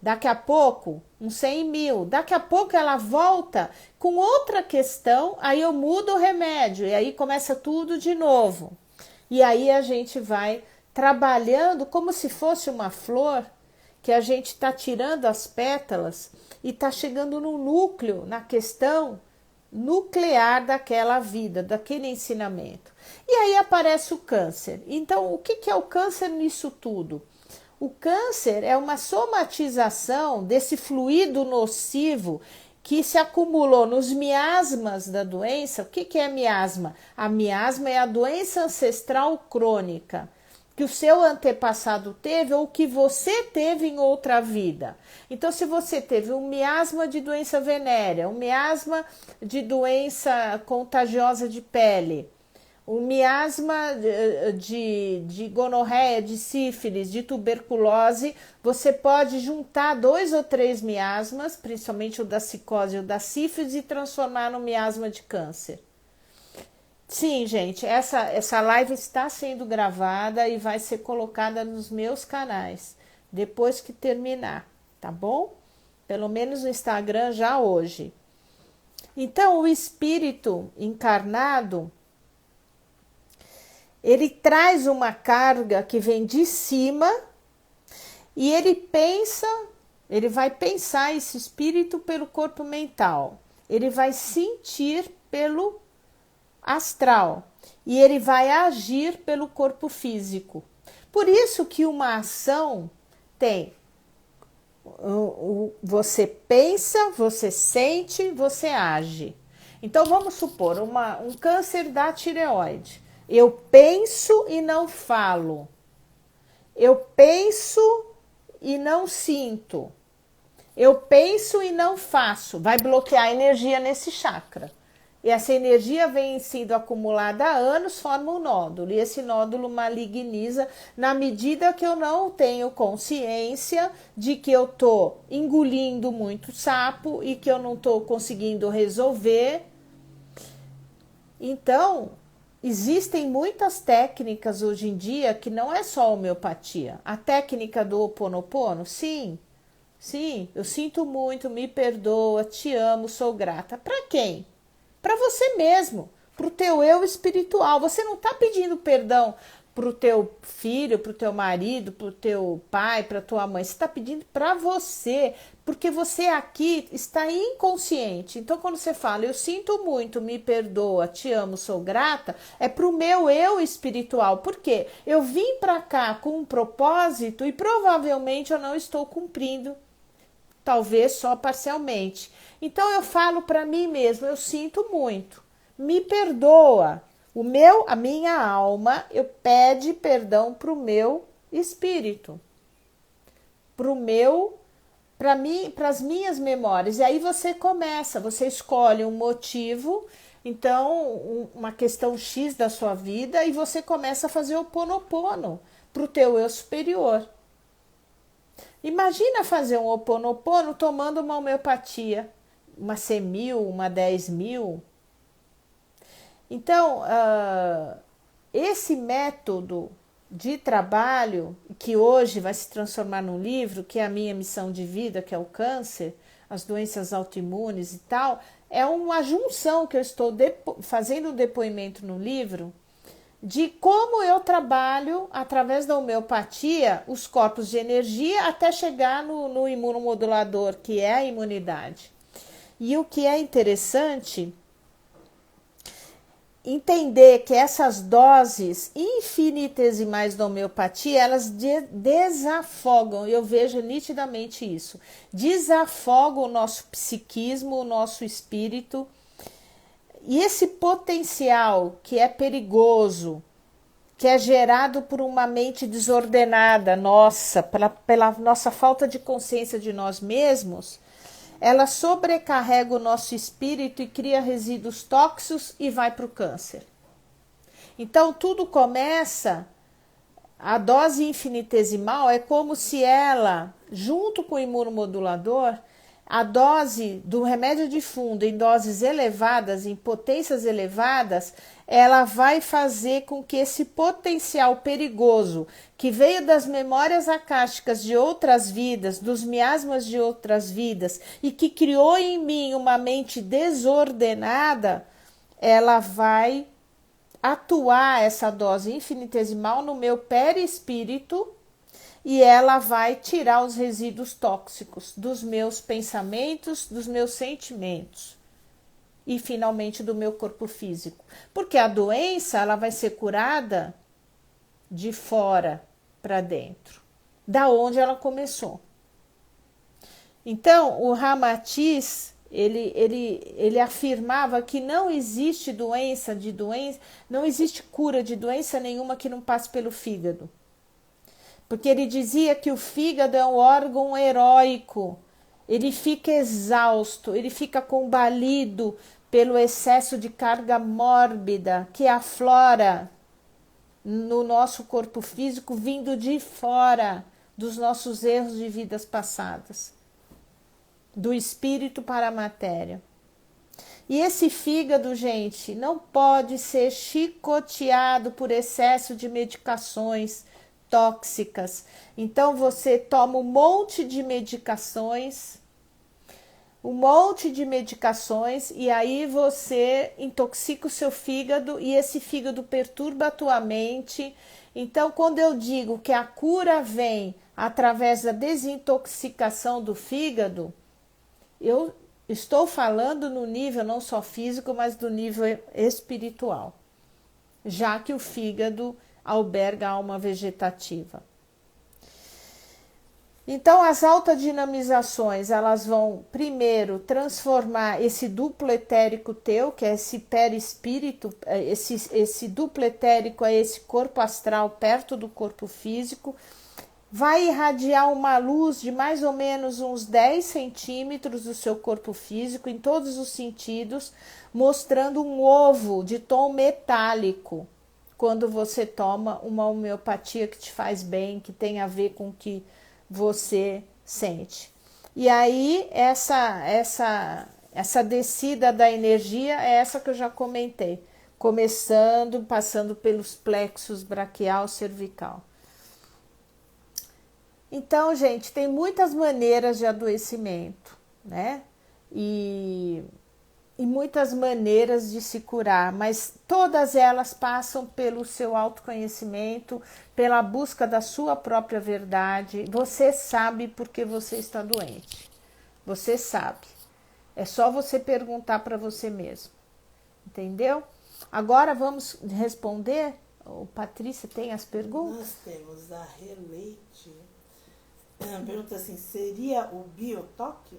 Daqui a pouco, um 100.000. Daqui a pouco ela volta com outra questão, aí eu mudo o remédio, e aí começa tudo de novo. E aí a gente vai trabalhando como se fosse uma flor, que a gente está tirando as pétalas e está chegando no núcleo, na questão nuclear daquela vida, daquele ensinamento. E aí aparece o câncer. Então, o que é o câncer nisso tudo? O câncer é uma somatização desse fluido nocivo que se acumulou nos miasmas da doença. O que é miasma? A miasma é a doença ancestral crônica que o seu antepassado teve ou que você teve em outra vida. Então, se você teve um miasma de doença venérea, um miasma de contagiosa de pele, um miasma de gonorreia, de sífilis, de tuberculose, você pode juntar 2 ou 3 miasmas, principalmente o da psicose e o da sífilis, e transformar no miasma de câncer. Sim, gente, essa live está sendo gravada e vai ser colocada nos meus canais depois que terminar, tá bom? Pelo menos no Instagram já hoje. Então, o espírito encarnado, ele traz uma carga que vem de cima e ele vai pensar esse espírito pelo corpo mental, ele vai sentir pelo astral e ele vai agir pelo corpo físico. Por isso que uma ação tem você pensa, você sente, você age. Então vamos supor um câncer da tireoide. Eu penso e não falo. Eu penso e não sinto. Eu penso e não faço. Vai bloquear a energia nesse chakra. E essa energia vem sendo acumulada há anos, forma um nódulo. E esse nódulo maligniza na medida que eu não tenho consciência de que eu estou engolindo muito sapo e que eu não estou conseguindo resolver. Então, existem muitas técnicas hoje em dia que não é só homeopatia. A técnica do Ho Oponopono, sim, eu sinto muito, me perdoa, te amo, sou grata. Para quem? Para você mesmo, para o teu eu espiritual. Você não está pedindo perdão para o teu filho, para o teu marido, para o teu pai, para a tua mãe. Você está pedindo para você, porque você aqui está inconsciente. Então, quando você fala, eu sinto muito, me perdoa, te amo, sou grata, é para o meu eu espiritual. Por quê? Eu vim para cá com um propósito e provavelmente eu não estou cumprindo. Talvez só parcialmente. Então eu falo para mim mesmo, eu sinto muito, me perdoa. A minha alma, eu pede perdão para o meu espírito, para as minhas memórias. E aí você escolhe um motivo, então uma questão X da sua vida e você começa a fazer o Ho Oponopono para o teu eu superior. Imagina fazer um Ho Oponopono tomando uma homeopatia, uma C1000, uma 10.000. Então, esse método de trabalho, que hoje vai se transformar num livro, que é a minha missão de vida, que é o câncer, as doenças autoimunes e tal, é uma junção que eu estou fazendo um depoimento no livro de como eu trabalho através da homeopatia os corpos de energia até chegar no imunomodulador, que é a imunidade. E o que é interessante entender que essas doses infinitesimais da homeopatia, elas desafogam, eu vejo nitidamente isso, desafogam o nosso psiquismo, o nosso espírito, e esse potencial que é perigoso, que é gerado por uma mente desordenada nossa, pela nossa falta de consciência de nós mesmos, ela sobrecarrega o nosso espírito e cria resíduos tóxicos e vai para o câncer. Então tudo começa, a dose infinitesimal é como se ela, junto com o imunomodulador, a dose do remédio de fundo em doses elevadas, em potências elevadas, ela vai fazer com que esse potencial perigoso que veio das memórias acásticas de outras vidas, dos miasmas de outras vidas e que criou em mim uma mente desordenada, ela vai atuar essa dose infinitesimal no meu perispírito e ela vai tirar os resíduos tóxicos dos meus pensamentos, dos meus sentimentos e finalmente do meu corpo físico. Porque a doença, ela vai ser curada de fora para dentro, da onde ela começou. Então, o Ramatiz, ele afirmava que não existe não existe cura de doença nenhuma que não passe pelo fígado. Porque ele dizia que o fígado é um órgão heróico, ele fica exausto, ele fica combalido pelo excesso de carga mórbida que aflora no nosso corpo físico vindo de fora dos nossos erros de vidas passadas, do espírito para a matéria. E esse fígado, gente, não pode ser chicoteado por excesso de medicações tóxicas. Então você toma um monte de medicações e aí você intoxica o seu fígado e esse fígado perturba a tua mente. Então, quando eu digo que a cura vem através da desintoxicação do fígado, eu estou falando no nível não só físico, mas do nível espiritual, já que o fígado alberga a alma vegetativa. Então, as autodinamizações, elas vão primeiro transformar esse duplo etérico teu, que é esse perispírito, esse duplo etérico é esse corpo astral perto do corpo físico, vai irradiar uma luz de mais ou menos uns 10 centímetros do seu corpo físico, em todos os sentidos, mostrando um ovo de tom metálico, quando você toma uma homeopatia que te faz bem, que tem a ver com o que você sente. E aí, essa descida da energia é essa que eu já comentei, começando, passando pelos plexos braquial, cervical. Então, gente, tem muitas maneiras de adoecimento, né? E muitas maneiras de se curar, mas todas elas passam pelo seu autoconhecimento, pela busca da sua própria verdade. Você sabe por que você está doente. Você sabe. É só você perguntar para você mesmo. Entendeu? Agora vamos responder. Patrícia, tem as perguntas? Nós temos a Releite. Pergunta assim, seria o biotoque?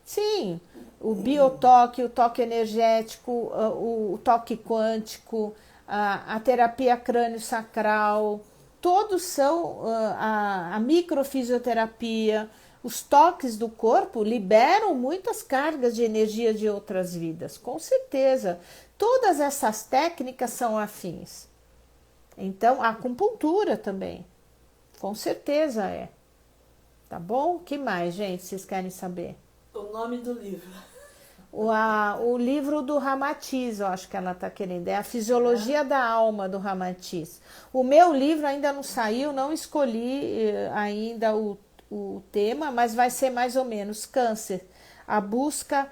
Sim, o biotoque, o toque energético, o toque quântico, a terapia crânio-sacral, todos são a microfisioterapia. Os toques do corpo liberam muitas cargas de energia de outras vidas, com certeza. Todas essas técnicas são afins. Então, a acupuntura também, com certeza é. Tá bom? O que mais, gente, vocês querem saber? O nome do livro. O livro do Ramatiz, eu acho que ela está querendo. É A Fisiologia da Alma, do Ramatiz. O meu livro ainda não saiu, não escolhi ainda o tema, mas vai ser mais ou menos câncer. A busca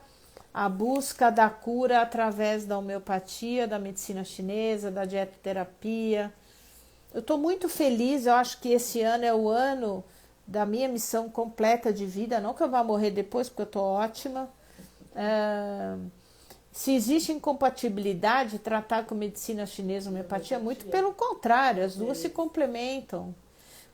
da cura através da homeopatia, da medicina chinesa, da dietoterapia. Eu estou muito feliz, eu acho que esse ano é o ano da minha missão completa de vida. Não que eu vá morrer depois, porque eu estou ótima. Se existe incompatibilidade, tratar com medicina chinesa e homeopatia, muito pelo contrário, as duas se complementam.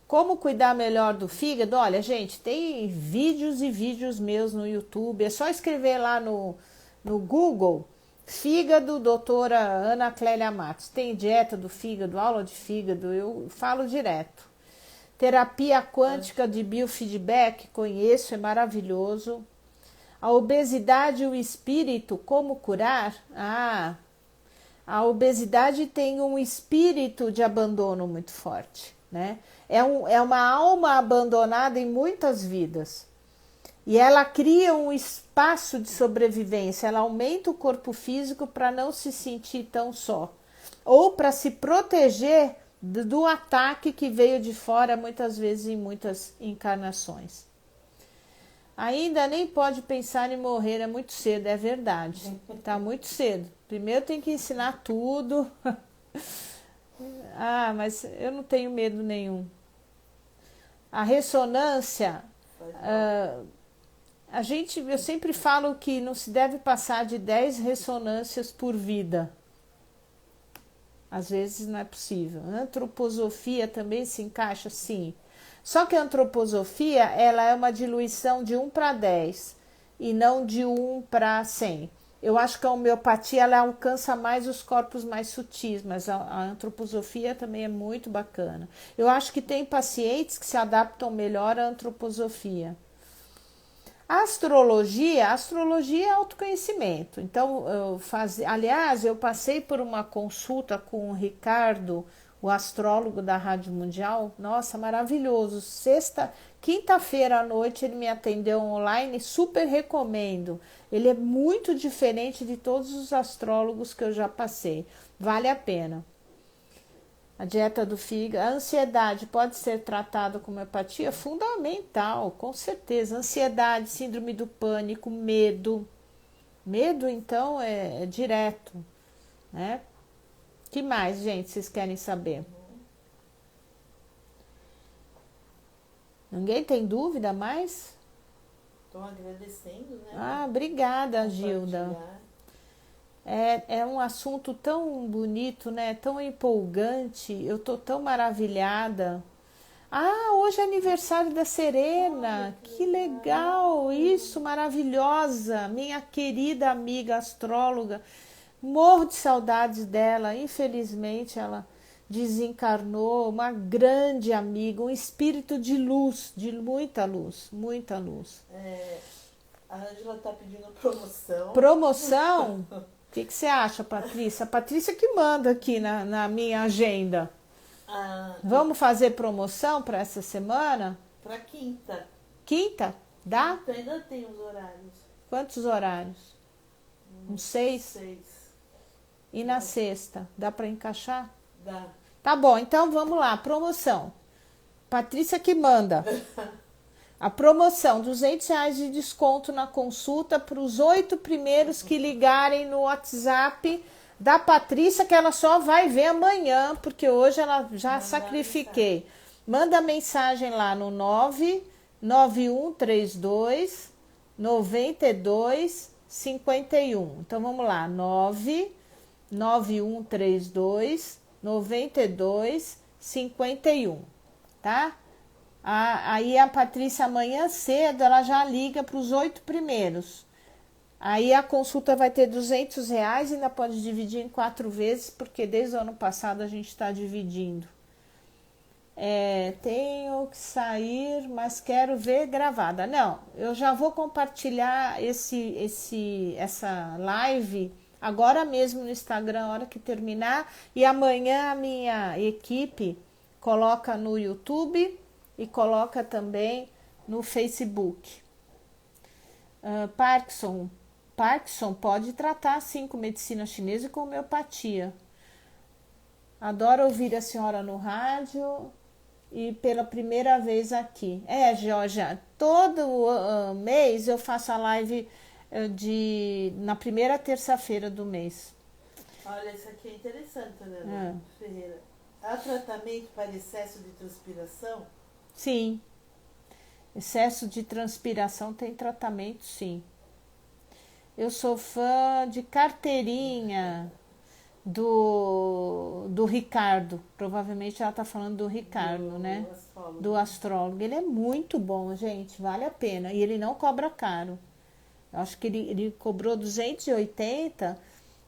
Como cuidar melhor do fígado? Olha, gente, tem vídeos e vídeos meus no YouTube. É só escrever lá no Google, fígado, doutora Ana Clélia Matos. Tem dieta do fígado, aula de fígado, eu falo direto. Terapia quântica de biofeedback, conheço, é maravilhoso. A obesidade e o espírito, como curar? A obesidade tem um espírito de abandono muito forte, né? É uma alma abandonada em muitas vidas. E ela cria um espaço de sobrevivência, ela aumenta o corpo físico para não se sentir tão só. Ou para se proteger do ataque que veio de fora, muitas vezes em muitas encarnações. Ainda nem pode pensar em morrer, é muito cedo, é verdade. Tá muito cedo. Primeiro tem que ensinar tudo. Mas eu não tenho medo nenhum. A ressonância, eu sempre falo que não se deve passar de 10 ressonâncias por vida. Às vezes não é possível. A antroposofia também se encaixa, sim. Só que a antroposofia, ela é uma diluição de 1 para 10 e não de 1 para 100. Eu acho que a homeopatia ela alcança mais os corpos mais sutis, mas a antroposofia também é muito bacana. Eu acho que tem pacientes que se adaptam melhor à antroposofia. A astrologia é autoconhecimento. Então, eu passei por uma consulta com o Ricardo, o astrólogo da Rádio Mundial. Nossa, maravilhoso. Quinta-feira à noite ele me atendeu online, super recomendo. Ele é muito diferente de todos os astrólogos que eu já passei. Vale a pena. A dieta do fígado, a ansiedade pode ser tratada com homeopatia? Fundamental, com certeza. Ansiedade, síndrome do pânico, medo. Medo, então, é direto, né? Que mais, gente, vocês querem saber? Ninguém tem dúvida mais? Estou agradecendo, né? Obrigada, Gilda. É um assunto tão bonito, né? Tão empolgante. Eu tô tão maravilhada. Hoje é aniversário da Serena. Que legal! Isso, maravilhosa. Minha querida amiga astróloga. Morro de saudades dela. Infelizmente, ela desencarnou. Uma grande amiga, um espírito de luz, de muita luz, muita luz. A Ângela está pedindo promoção. Promoção? O que você acha, Patrícia? A Patrícia que manda aqui na minha agenda. Vamos fazer promoção para essa semana? Para quinta. Quinta? Dá? Quinta ainda tem os horários. Quantos horários? Uns 6? 6. E na sexta? Dá para encaixar? Dá. Tá bom, então vamos lá. Promoção. Patrícia que manda. A promoção, R$200 de desconto na consulta para os 8 primeiros que ligarem no WhatsApp da Patrícia, que ela só vai ver amanhã, porque hoje ela já sacrifiquei. Manda mensagem lá no 99132 9251. Então vamos lá, 99132 9251, tá? Aí a Patrícia amanhã cedo ela já liga para os 8 primeiros. Aí a consulta vai ter R$200, ainda pode dividir em 4 vezes, porque desde o ano passado a gente está dividindo. Tenho que sair, mas quero ver gravada. Não, eu já vou compartilhar essa live agora mesmo no Instagram, a hora que terminar. E amanhã a minha equipe coloca no YouTube e coloca também no Facebook. Parkinson pode tratar sim com medicina chinesa e com homeopatia. Adoro ouvir a senhora no rádio e pela primeira vez aqui. Georgia, todo mês eu faço a live na primeira terça-feira do mês. Olha, isso aqui é interessante, Ana Ferreira. Há tratamento para excesso de transpiração? Sim. Excesso de transpiração tem tratamento, sim. Eu sou fã de carteirinha do Ricardo. Provavelmente ela está falando do Ricardo, né? Astrólogo. Do astrólogo. Ele é muito bom, gente. Vale a pena. E ele não cobra caro. Eu acho que ele cobrou 280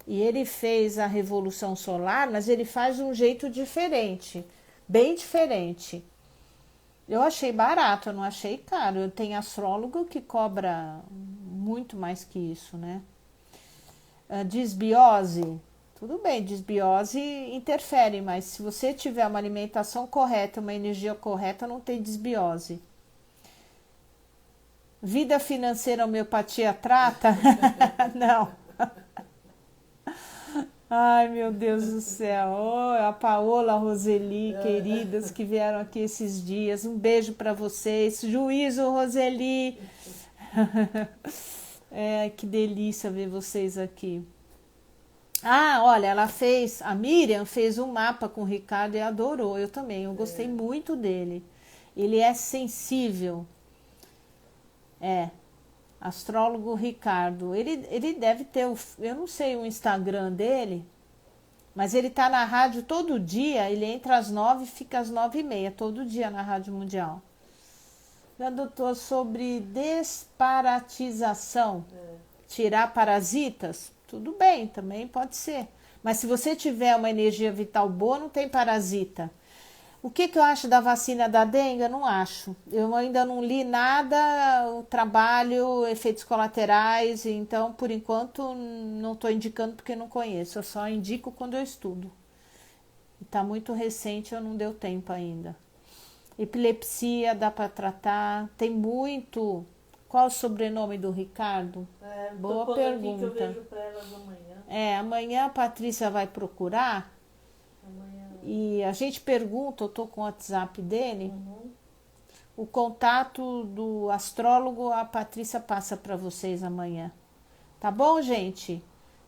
e ele fez a Revolução Solar, mas ele faz de um jeito diferente. Bem diferente. Eu achei barato, eu não achei caro. Eu tenho astrólogo que cobra muito mais que isso, né? Disbiose. Tudo bem, disbiose interfere, mas se você tiver uma alimentação correta, uma energia correta, não tem disbiose. Vida financeira, homeopatia trata? Não. Ai, meu Deus do céu. A Paola, a Roseli, queridas, que vieram aqui esses dias. Um beijo para vocês. Juízo, Roseli. Que delícia ver vocês aqui. Olha, a Miriam fez um mapa com o Ricardo e adorou. Eu também, eu gostei muito dele. Ele é sensível. Astrólogo Ricardo. Ele deve ter, eu não sei o Instagram dele, mas ele tá na rádio todo dia. Ele entra às 9 e fica às 9h30, todo dia na Rádio Mundial. Doutor, sobre desparatização, tirar parasitas, tudo bem, também pode ser. Mas se você tiver uma energia vital boa, não tem parasita. O que eu acho da vacina da dengue? Eu não acho. Eu ainda não li nada, o trabalho, efeitos colaterais, então, por enquanto, não estou indicando porque não conheço. Eu só indico quando eu estudo. Está muito recente, eu não deu tempo ainda. Epilepsia, dá para tratar. Tem muito... Qual o sobrenome do Ricardo? Boa pergunta. Aqui que eu vejo para elas amanhã. Amanhã a Patrícia vai procurar. Amanhã. E a gente pergunta, eu tô com o WhatsApp dele, o contato do astrólogo, a Patrícia passa para vocês amanhã. Tá bom, gente?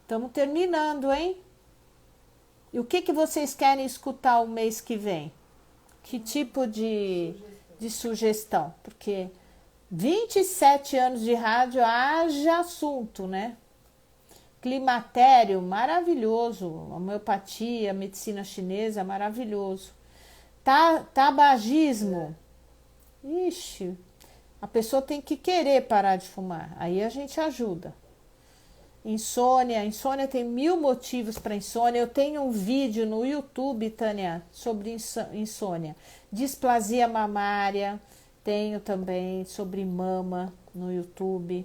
Estamos terminando, hein? E o que vocês querem escutar o mês que vem? Que tipo de sugestão? Porque 27 anos de rádio, haja assunto, né? Climatério, maravilhoso. Homeopatia, medicina chinesa, maravilhoso. Tabagismo. Ixi, a pessoa tem que querer parar de fumar. Aí a gente ajuda. Insônia tem 1000 motivos para insônia. Eu tenho um vídeo no YouTube, Tânia, sobre insônia. Displasia mamária, tenho também sobre mama no YouTube.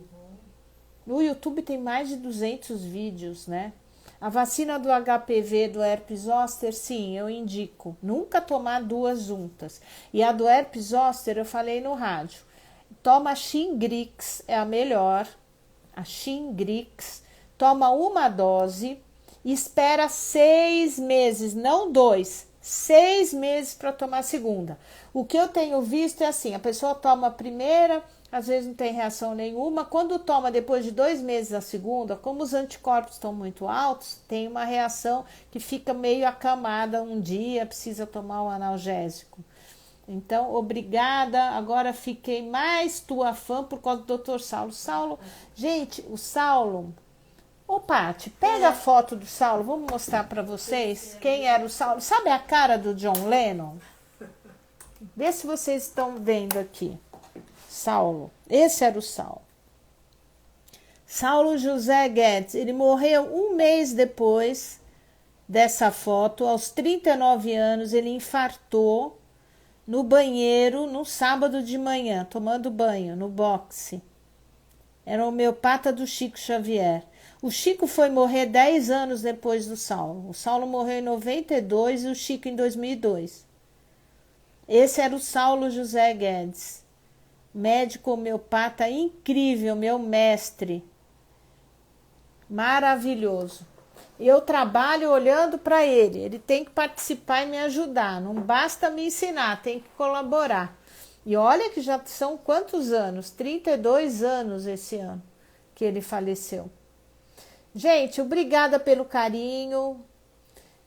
No YouTube tem mais de 200 vídeos, né? A vacina do HPV, do herpes zoster, sim, eu indico. Nunca tomar 2 juntas. E a do herpes zoster, eu falei no rádio. Toma a Shingrix, é a melhor. A Shingrix. Toma 1 dose e espera 6 meses, não 2. 6 meses para tomar a segunda. O que eu tenho visto é assim, a pessoa toma a primeira... Às vezes não tem reação nenhuma. Quando toma depois de 2 meses a segunda, como os anticorpos estão muito altos, tem uma reação que fica meio acamada um dia, precisa tomar um analgésico. Então, obrigada. Agora fiquei mais tua fã por causa do Dr. Saulo. Saulo, gente, o Saulo... Ô, Paty, pega a foto do Saulo, vamos mostrar para vocês quem era o Saulo. Sabe a cara do John Lennon? Vê se vocês estão vendo aqui. Saulo, esse era o Saulo. Saulo José Guedes, ele morreu 1 mês depois dessa foto, aos 39 anos, ele infartou no banheiro no sábado de manhã, tomando banho, no boxe. Era homeopata do Chico Xavier. O Chico foi morrer 10 anos depois do Saulo. O Saulo morreu em 92 e o Chico em 2002. Esse era o Saulo José Guedes. médico homeopata incrível, meu mestre, maravilhoso. Eu trabalho olhando para ele, ele tem que participar e me ajudar, não basta me ensinar, tem que colaborar. E olha que já são quantos anos? 32 anos esse ano que ele faleceu. Gente, obrigada pelo carinho.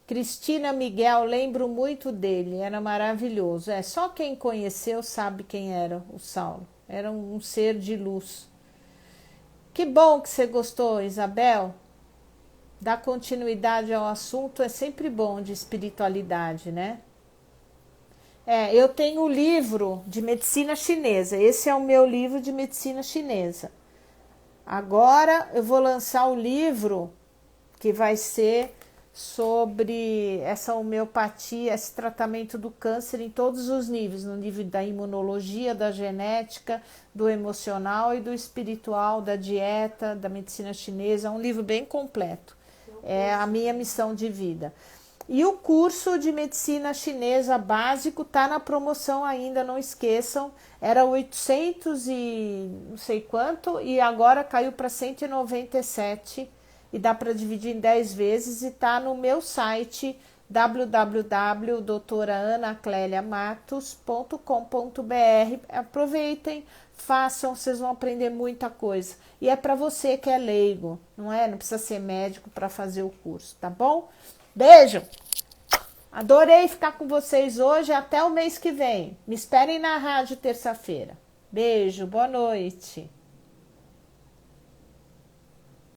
Cristina Miguel, lembro muito dele, era maravilhoso. Só quem conheceu sabe quem era o Saulo. Era um ser de luz. Que bom que você gostou, Isabel. Dar continuidade ao assunto é sempre bom de espiritualidade, né? Eu tenho o livro de medicina chinesa. Esse é o meu livro de medicina chinesa. Agora eu vou lançar o livro que vai ser sobre essa homeopatia, esse tratamento do câncer em todos os níveis, no nível da imunologia, da genética, do emocional e do espiritual, da dieta, da medicina chinesa. É um livro bem completo. É a minha missão de vida. E o curso de medicina chinesa básico está na promoção ainda, não esqueçam. Era 800 e não sei quanto e agora caiu para 197 e dá para dividir em 10 vezes e está no meu site www.doutoraanacleliamatos.com.br. Aproveitem, façam, vocês vão aprender muita coisa. E é para você que é leigo, não é? Não precisa ser médico para fazer o curso, tá bom? Beijo! Adorei ficar com vocês hoje, até o mês que vem. Me esperem na rádio terça-feira. Beijo, boa noite.